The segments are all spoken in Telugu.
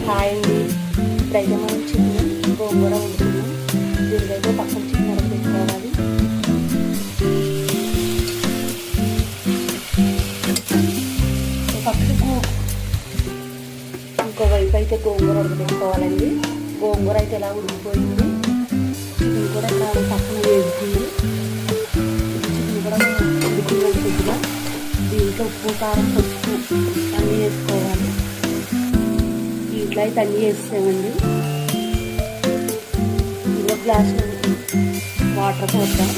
హాయ్ అండి. ఇప్పుడైతే మనం చికెన్ గోంగూర వండుతున్నాం. దీనికైతే పక్కన చికెన్ పెట్టుకోవాలి. ఇంకో వైపు అయితే గోంగూర ఉడకబెట్టుకోవాలండి. గోంగూర అయితే ఎలా ఉడికిపోయింది, చికెన్ కూడా ఇలా పక్కన వేగుతుంది. చికెన్ కూడా ఉడికిందని కొద్దిగా దీంట్లో ఉప్పు కారం పసుపు అన్నీ వేసుకోవాలి. దీంట్లో అయితే అన్నీ వేసామండి. ఇంకో గ్లాస్ వాటర్ పోద్దాం.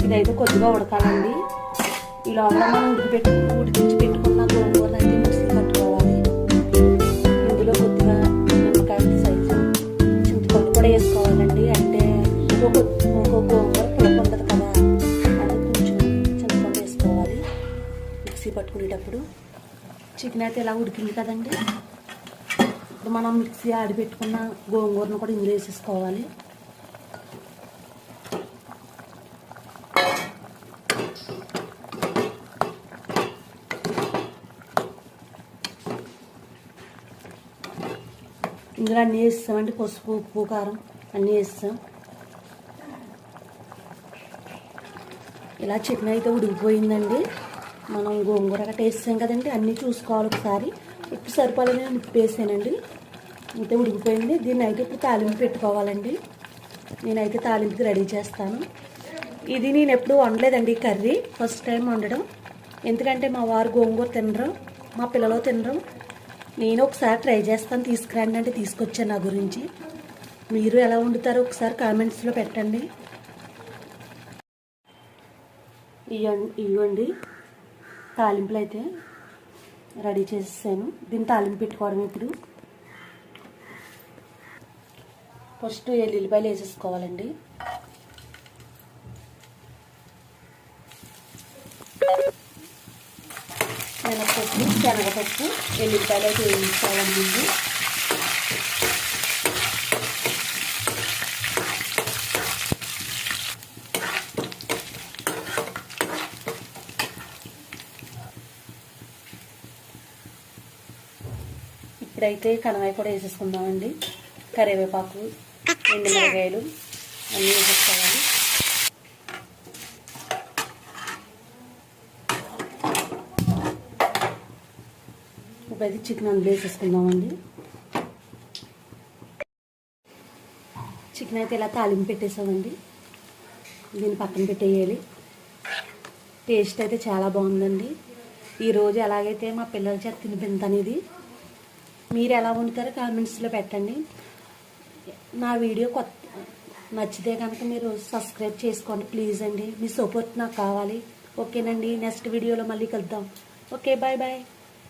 ఇదైతే కొద్దిగా ఉడకాలండి. ఈ లోపల మనం ఉడికించి పెట్టుకున్న గోంగూర అయితే మిక్సీ కట్టుకోవాలి. ఇందులో కొద్దిగా నిమ్మకాయ సైజు చింతపండు కూడా వేసుకోవాలండి. అంటే ఇంకో గోంగూర పులుపు ఉంటుంది కదా, అది కొంచెం చింతపండు వేసుకోవాలి మిక్సీ పట్టుకునేటప్పుడు. చికెన్ అయితే ఇలా ఉడికింది కదండి. ఇప్పుడు మనం మిక్సీ ఆడిపెట్టుకున్న గోంగూరను కూడా ఇందులో వేసేసుకోవాలి. ఇందులో అన్నీ వేస్తామండి. పసుపు ఉప్పు కారం అన్నీ వేస్తాం. ఇలా చికెన్ అయితే ఉడికిపోయిందండి. మనం గోంగూర గట్ట వేస్తాం కదండి, అన్నీ చూసుకోవాలి ఒకసారి. ఉప్పు సరిపోలేని ఉప్పు వేసానండి. అయితే ఉడికిపోయింది. దీన్ని అయితే ఇప్పుడు తాలింపు పెట్టుకోవాలండి. నేనైతే తాలింపుకి రెడీ చేస్తాను. ఇది నేను ఎప్పుడు వండలేదండి కర్రీ, ఫస్ట్ టైం వండడం. ఎందుకంటే మా వారు గోంగూర తినరు, మా పిల్లలు తినరు. నేను ఒకసారి ట్రై చేస్తాను, తీసుకురండి అంటే తీసుకొచ్చాను. నా గురించి మీరు ఎలా వండుతారో ఒకసారి కామెంట్స్లో పెట్టండి. ఇవ్వండి తాలింపులు అయితే రెడీ చేసేసాను. దీన్ని తాలింపు పెట్టుకోవడం. ఇప్పుడు ఫస్ట్ ఎల్లుల్లిపాయలు వేసేసుకోవాలండి. మినపప్పు శనగపప్పు ఎల్లుల్లిపాయలు అయితే వేయించుకోవాలండి. ముందు ఇప్పుడైతే కనవాయి కూడా వేసేసుకుందామండి. కరివేపాకు ఎండుమిరపకాయలు అన్నీ వేసేసుకోవాలి. ఇప్పుడైతే చికెన్ అందులో వేసేసుకుందామండి. చికెన్ అయితే ఇలా తాలింపు పెట్టేసామండి. దీన్ని పక్కన పెట్టేయాలి. టేస్ట్ అయితే చాలా బాగుందండి. ఈరోజు ఎలాగైతే మా పిల్లల చేత తినిపించనేది మీరు ఎలా వండుతారో కామెంట్స్లో పెట్టండి. నా వీడియో నచ్చితే కనుక మీరు సబ్స్క్రైబ్ చేసుకోండి ప్లీజ్ అండి. మీ సపోర్ట్ నాకు కావాలి. ఓకేనండి, నెక్స్ట్ వీడియోలో మళ్ళీ కలుద్దాం. Okay, bye bye.